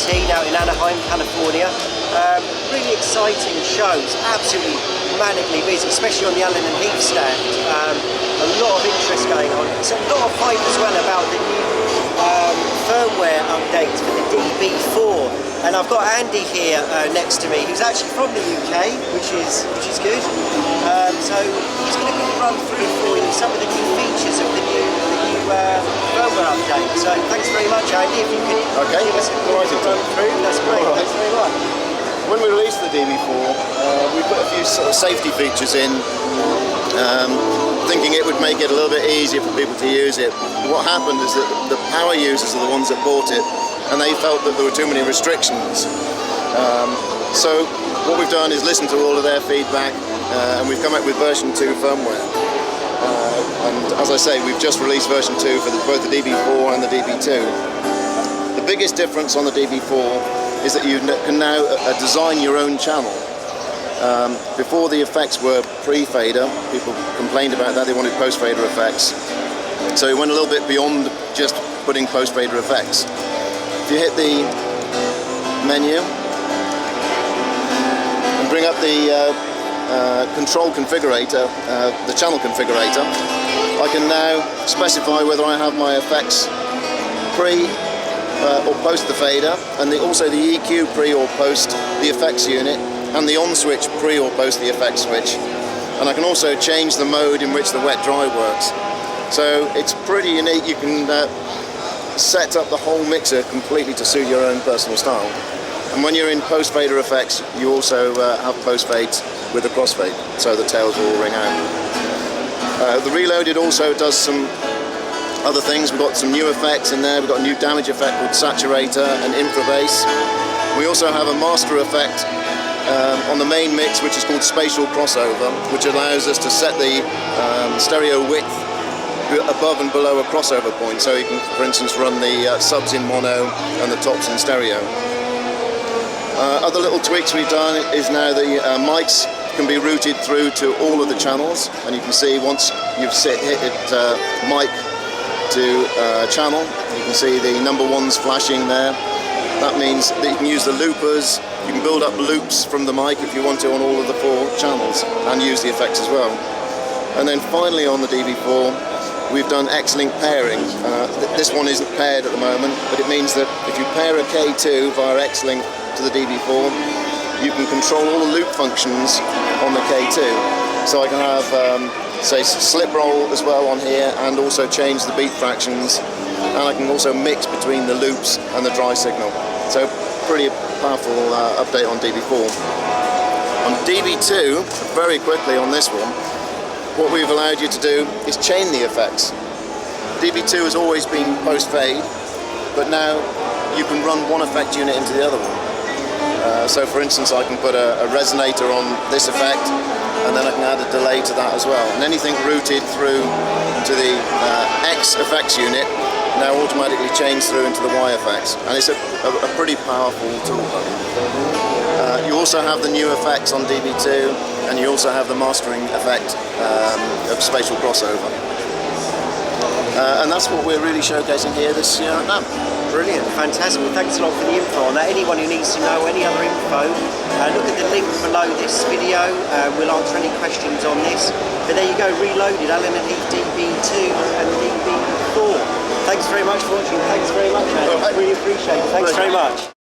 2018 out in Anaheim, California. Really exciting shows, absolutely manically busy, especially on the Allen and Heath stand. A lot of interest going on. There's a lot of hype as well about the new firmware updates for the DB4. And I've got Andy here next to me, who's actually from the UK, which is good. So he's going to run through for you some of the new features of the new firmware update. So thanks very much, Andy. If you could give us a run through, that's great. Right. Thanks very much. When we released the DB4, we put a few sort of safety features in, thinking it would make it a little bit easier for people to use it. What happened is that the power users are the ones that bought it, and they felt that there were too many restrictions. So what we've done is listen to all of their feedback, and we've come up with version 2 firmware. And as I say, we've just released version 2 for both the DB4 and the DB2. The biggest difference on the DB4 is that you can now design your own channel. Before, the effects were pre-fader. People complained about that, they wanted post-fader effects. So we went a little bit beyond just putting post-fader effects. If you hit the menu and bring up the control configurator, the channel configurator, I can now specify whether I have my effects pre or post the fader, and also the EQ pre or post the effects unit, and the on switch pre or post the effects switch. And I can also change the mode in which the wet dry works. So it's pretty unique. You can set up the whole mixer completely to suit your own personal style. And when you're in post fader effects, you also have post fades with a crossfade, so the tails will all ring out. The Reloaded also does some other things. We've got some new effects in there. We've got a new damage effect called Saturator and Infrabass. We also have a master effect on the main mix, which is called Spatial Crossover, which allows us to set the stereo width above and below a crossover point. So you can, for instance, run the subs in mono and the tops in stereo. Other little tweaks we've done is now the mics can be routed through to all of the channels, and you can see once you've hit mic to channel, you can see the number ones flashing there. That means that you can use the loopers. You can build up loops from the mic if you want to on all of the 4 channels, and use the effects as well. And then finally on the DB4, we've done X-Link pairing. This one isn't paired at the moment, but it means that if you pair a K2 via X-Link to the DB4, you can control all the loop functions on the K2. So I can have say slip roll as well on here, and also change the beat fractions, and I can also mix between the loops and the dry signal. So pretty powerful update on DB4. On DB2, very quickly on this one, what we've allowed you to do is chain the effects. DB2 has always been post fade, but now you can run one effect unit into the other one. So for instance, I can put a resonator on this effect, and then I can add a delay to that as well. And anything routed through to the X effects unit now automatically changes through into the Y effects. And it's a pretty powerful tool. You also have the new effects on DB2, and you also have the mastering effect of Spatial Crossover. And that's what we're really showcasing here this year at NAMM. Brilliant, fantastic. Well, thanks a lot for the info on that. Anyone who needs to know any other info, look at the link below this video. We'll answer any questions on this. But there you go, Reloaded, Allen and Heath DB2 and DB4. Thanks very much for watching. Thanks very much, man. I really appreciate it. Thanks very much.